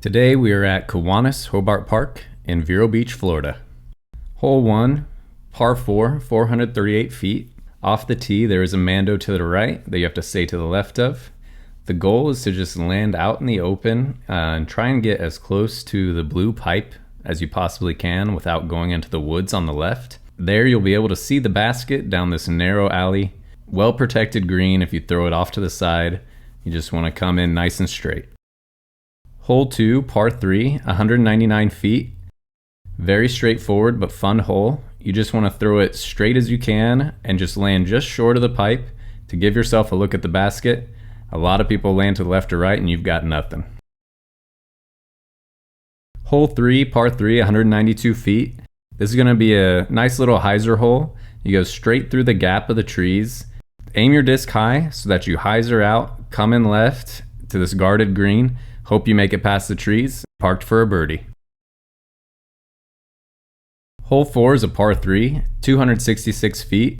Today we are at Kiwanis, Hobart Park in Vero Beach, Florida. Hole 1, par 4, 438 feet. Off the tee there is a mando to the right that you have to stay to the left of. The goal is to just land out in the open and try and get as close to the blue pipe as you possibly can without going into the woods on the left. There you'll be able to see the basket down this narrow alley. Well protected green. If you throw it off to the side, you just want to come in nice and straight. Hole 2, par 3, 199 feet. Very straightforward but fun hole. You just want to throw it straight as you can and just land just short of the pipe to give yourself a look at the basket. A lot of people land to the left or right and you've got nothing. Hole 3, par 3, 192 feet. This is going to be a nice little hyzer hole. You go straight through the gap of the trees. Aim your disc high so that you hyzer out, come in left to this guarded green. Hope you make it past the trees, parked for a birdie. Hole 4 is a par 3, 266 feet.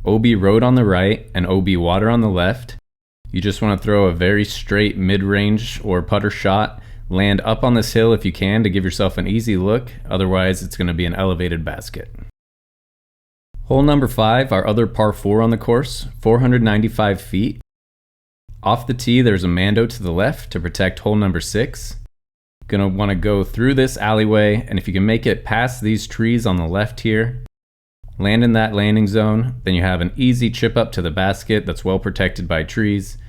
OB road on the right and OB water on the left. You just want to throw a very straight mid-range or putter shot. Land up on this hill if you can to give yourself an easy look, otherwise it's going to be an elevated basket. Hole number 5, our other par 4 on the course, 495 feet. Off the tee there's a mando to the left to protect hole number 6. You're going to want to go through this alleyway, and if you can make it past these trees on the left here, land in that landing zone, then you have an easy chip up to the basket that's well protected by trees,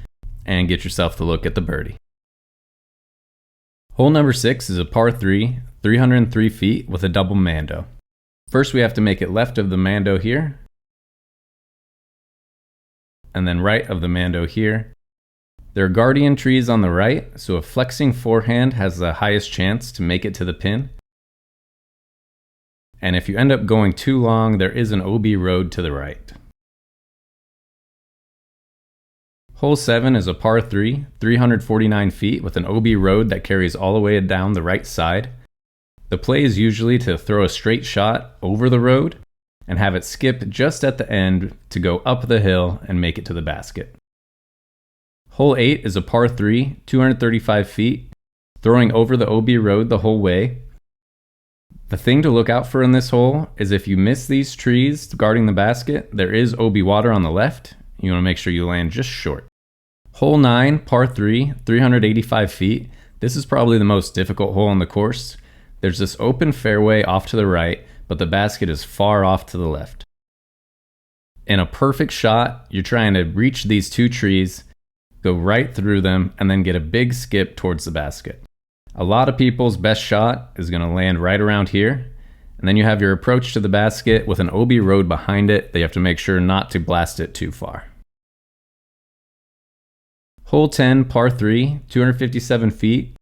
and get yourself the look at the birdie. Hole number 6 is a par 3, 303 feet with a double mando. First we have to make it left of the mando here, and then right of the mando here. There are guardian trees on the right, so a flexing forehand has the highest chance to make it to the pin. And if you end up going too long, there is an OB road to the right. Hole 7 is a par 3, 349 feet with an OB road that carries all the way down the right side. The play is usually to throw a straight shot over the road and have it skip just at the end to go up the hill and make it to the basket. Hole 8 is a par 3, 235 feet, throwing over the OB road the whole way. The thing to look out for in this hole is if you miss these trees guarding the basket, there is OB water on the left. You want to make sure you land just short. Hole 9, par 3, 385 feet. This is probably the most difficult hole on the course. There's this open fairway off to the right, but the basket is far off to the left. In a perfect shot, you're trying to reach these two trees, go right through them, and then get a big skip towards the basket. A lot of people's best shot is going to land right around here, and then you have your approach to the basket with an OB road behind it that you have to make sure not to blast it too far. Hole 10, par 3, 257 feet.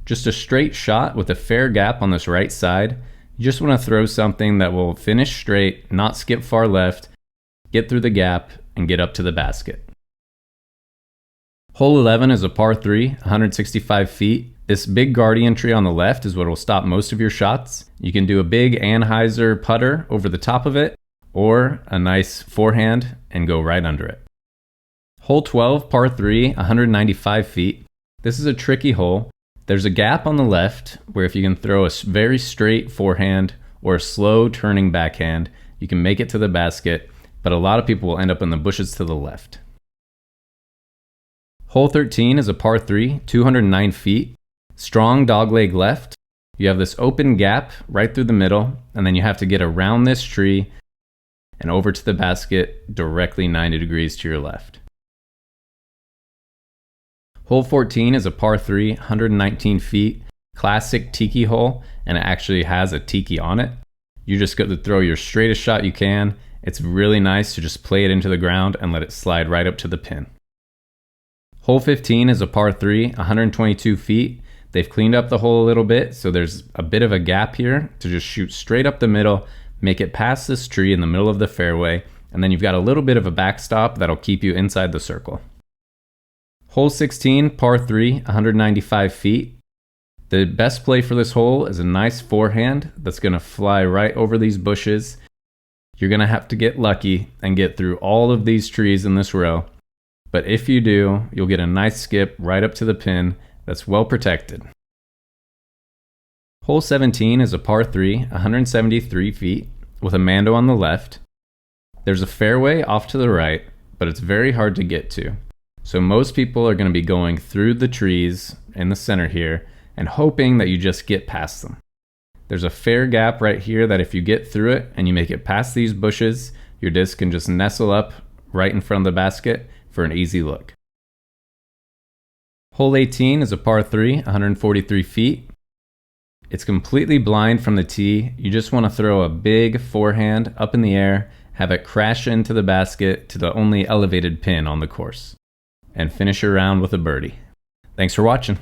Just a straight shot with a fair gap on this right side. You just want to throw something that will finish straight, not skip far left, get through the gap, and get up to the basket. Hole 11 is a par 3, 165 feet. This big guardian tree on the left is what will stop most of your shots. You can do a big anhyzer putter over the top of it, or a nice forehand and go right under it. Hole 12, par 3, 195 feet. This is a tricky hole. There's a gap on the left where if you can throw a very straight forehand or a slow turning backhand, you can make it to the basket, but a lot of people will end up in the bushes to the left. Hole 13 is a par 3, 209 feet. Strong dogleg left. You have this open gap right through the middle, and then you have to get around this tree and over to the basket directly 90 degrees to your left. Hole 14 is a par 3, 119 feet. Classic tiki hole, and it actually has a tiki on it. You just got to throw your straightest shot you can. It's really nice to just play it into the ground and let it slide right up to the pin. Hole 15 is a par 3, 122 feet. They've cleaned up the hole a little bit, so there's a bit of a gap here to just shoot straight up the middle, make it past this tree in the middle of the fairway, and then you've got a little bit of a backstop that'll keep you inside the circle. Hole 16, par 3, 195 feet. The best play for this hole is a nice forehand that's going to fly right over these bushes. You're going to have to get lucky and get through all of these trees in this row. But if you do, you'll get a nice skip right up to the pin that's well protected. Hole 17 is a par 3, 173 feet, with a Mando on the left. There's a fairway off to the right, but it's very hard to get to. So most people are going to be going through the trees in the center here and hoping that you just get past them. There's a fair gap right here that if you get through it and you make it past these bushes, your disc can just nestle up right in front of the basket for an easy look. Hole 18 is a par 3, 143 feet. It's completely blind from the tee. You just want to throw a big forehand up in the air, have it crash into the basket to the only elevated pin on the course, and finish your round with a birdie. Thanks for watching.